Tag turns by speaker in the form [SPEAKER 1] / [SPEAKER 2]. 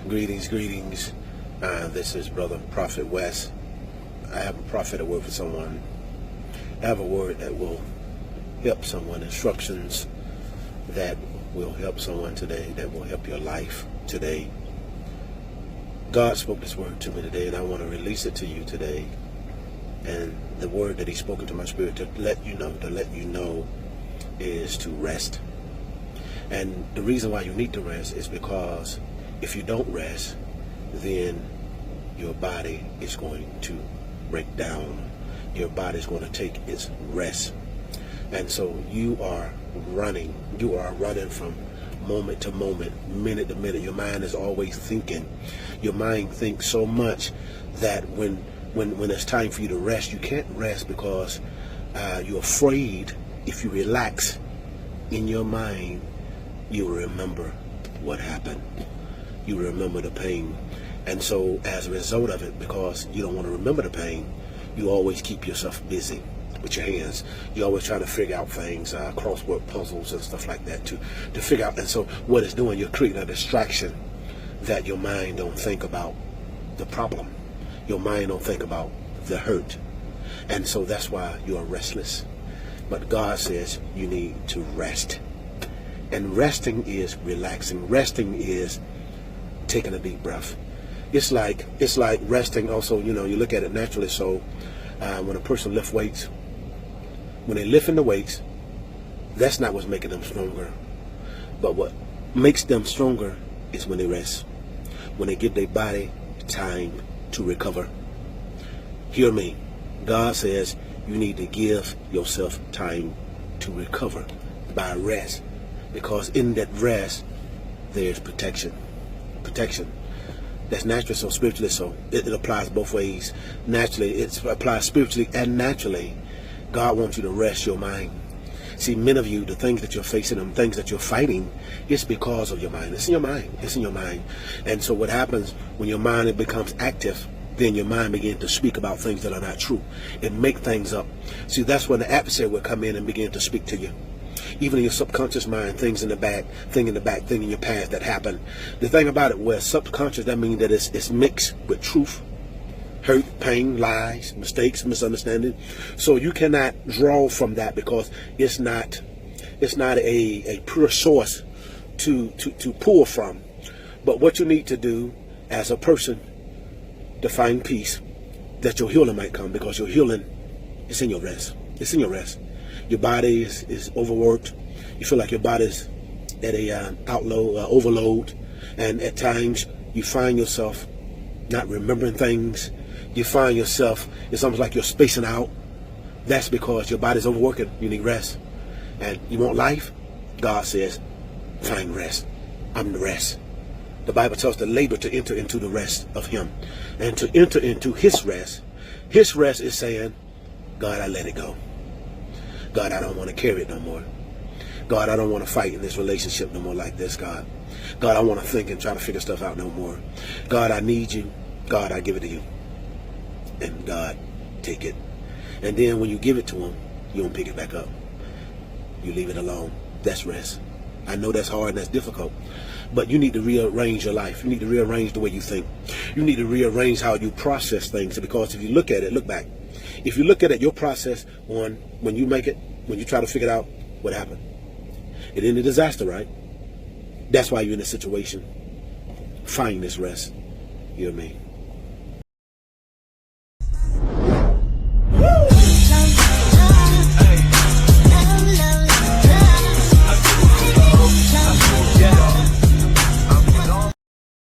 [SPEAKER 1] Greetings. This is Brother Prophet West. I have a prophetic word for someone. I have a word that will help someone, instructions that will help someone today, that will help your life today. God spoke this word to me today, and I want to release it to you today. And the word that He spoke into my spirit to let you know is to rest. And the reason why you need to rest is because if you don't rest, then your body is going to break down. Your body is going to take its rest. And so you are running from moment to moment, minute to minute. Your mind is always thinking. Your mind thinks so much that when it's time for you to rest, you can't rest because you're afraid. If you relax in your mind, you will remember what happened. You will remember the pain. And so as a result of it, because you don't want to remember the pain, you always keep yourself busy with your hands. You always try to figure out things, crossword puzzles and stuff like that to figure out. And so what it's doing, you're creating a distraction that your mind don't think about the problem. Your mind don't think about the hurt. And so that's why you are restless. But God says you need to rest. And resting is relaxing. Resting is taking a deep breath. It's like resting also, you look at it naturally. So when a person lifts weights, when they lift in the weights, that's not what's making them stronger. But what makes them stronger is when they rest. When they give their body time to recover. Hear me. God says you need to give yourself time to recover by rest. Because in that rest, there's protection. That's natural, so spiritually so. It applies both ways. Naturally, it applies spiritually and naturally. God wants you to rest your mind. See, many of you, the things that you're facing and things that you're fighting, it's because of your mind. It's in your mind. It's in your mind. And so what happens when your mind becomes active, then your mind begins to speak about things that are not true. It make things up. See, that's when the adversary will come in and begin to speak to you. Even in your subconscious mind, thing in your past that happened. The thing about it, where subconscious, that means that it's mixed with truth, hurt, pain, lies, mistakes, misunderstanding. So you cannot draw from that because it's not a pure source to pull from. But what you need to do as a person to find peace, that your healing might come, because your healing is in your rest. It's in your rest. Your body is overworked. You feel like your body's at a overload, and at times you find yourself not remembering things. You find yourself, it's almost like you're spacing out. That's because your body's overworking. You need rest. And you want life? God says, find rest. I'm the rest. The Bible tells us to labor to enter into the rest of Him. And to enter into His rest is saying, God, I let it go. God, I don't want to carry it no more. God, I don't want to fight in this relationship no more like this, God. God, I want to think and try to figure stuff out no more. God, I need you. God, I give it to you. And God, take it. And then when you give it to Him, you don't pick it back up. You leave it alone. That's rest. I know that's hard and that's difficult. But you need to rearrange your life. You need to rearrange the way you think. You need to rearrange how you process things. Because if you look at it, look back. If you look at it, your process on when you make it, when you try to figure it out, what happened? It ended in disaster, right? That's why you're in this situation. Find this rest. You know what I mean?